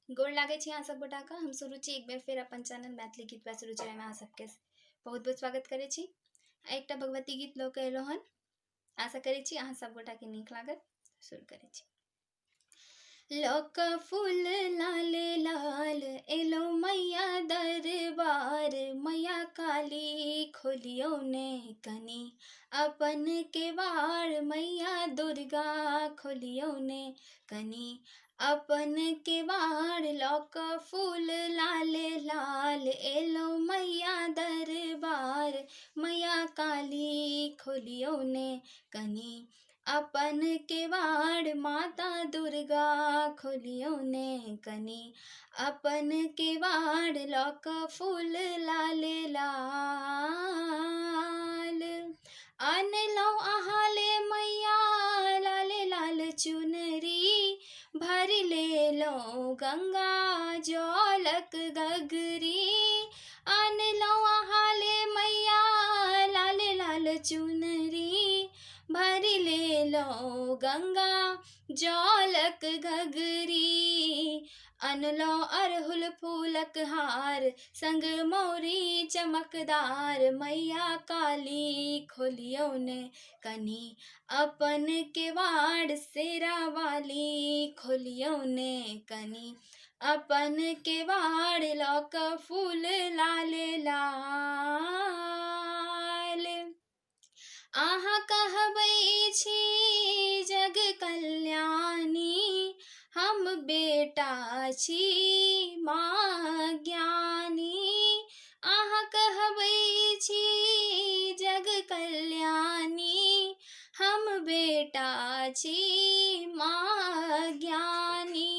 गोड़ लागै छी अहाँ सब गोटा के। हम सुरुचि एक बेर फेर अपन चैनल मैथिली गीत व सुरुचि में अहाँ सबके बहुत बहुत स्वागत करै छी। एकटा भगवती गीत लऽ के एलहुँ हन। आशा करै छी अहाँ सब गोटा के नीक लागत। शुरू करै छी। लोक फूल लाल लाल एलो मैया दरबार, मैया काली खोलियो ने कनी अपन केवाड़, मैया दुर्गा खोलियो ने कनी अपन केवाड़। लोक फूल लाल लाल एलो मैया दरबार, मैया काली खोलियो ने कनी अपन केवाड़। माता दुर्गा खोलियो ने कनी अपन केवाड़। लोक फूल लाल लाल आनलौ अहाँ ले मैया लाल लाल चुनरी, भर लेलो गंगा जलक गगरी। आनलौ अहाँ ले मैया लाल लाल चुनरी, भर लेलो गंगा जलक घगरी। अनलो अरहुल फूलक हार, संग मौरी चमकदार, मैया काली खोलियो ने कनी अपन केवाड़। शेरा वाली खोलियो ने कनी अपन केवाड़। लोक फूल लाल लाल अहाँ कहबै छी जग कल्याणी, हम बेटा छी माँ ज्ञानी। अहाँ कहबै छी जग कल्याणी, हम बेटा छी माँ ज्ञानी।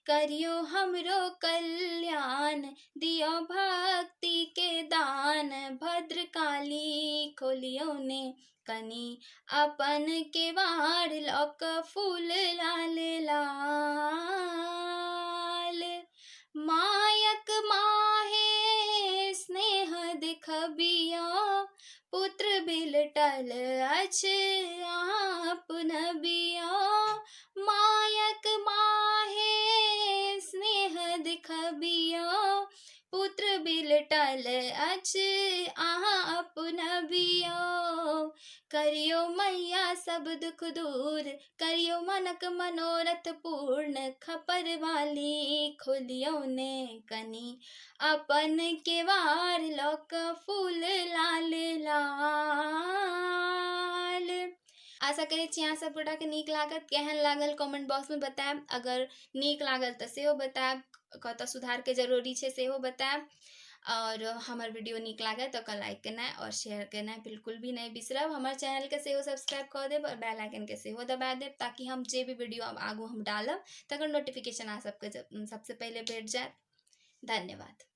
करियो हमरो कल्याण, दियो भक्ति के दान, भद्रकाली खोलियो ने कनी अपन केवाड़। लोक फूल लाल लाल मायक माहे स्नेह देखबियो, पुत्र बिलटल अछि आप नबियो। मायक माहे स्नेह देखबियो, पुत्र बिलटल अछि अहाँ अपनबियो। करियो मैया सब दुख दूर, करियो मनक मनोरथ पूर्ण, खपर वाली खोलियो ने कनी अपन केवाड़। लोक फूल लाल लाल। आशा करै छी अहाँ सब गोटा के नीक लागत। केहन लागल कमेंट बॉक्स में बताएब। अगर नीक लागल तऽ सेहो बताएब, कतऽ सुधार के जरूरी छै सेहो बताएब। और हमर वीडियो नीक लागे तो लाइक केनाइ और शेयर केनाइ बिल्कुल भी नहीं बिसरब। हमर चैनल के सेहो सब्सक्राइब कर देब और बेल आइकन के सेहो दबा देब, ताकि हम जे भी वीडियो आगू हम डालब तकर नोटिफिकेशन अहाँ सबके सबसे पहले भेट जाएत। धन्यवाद।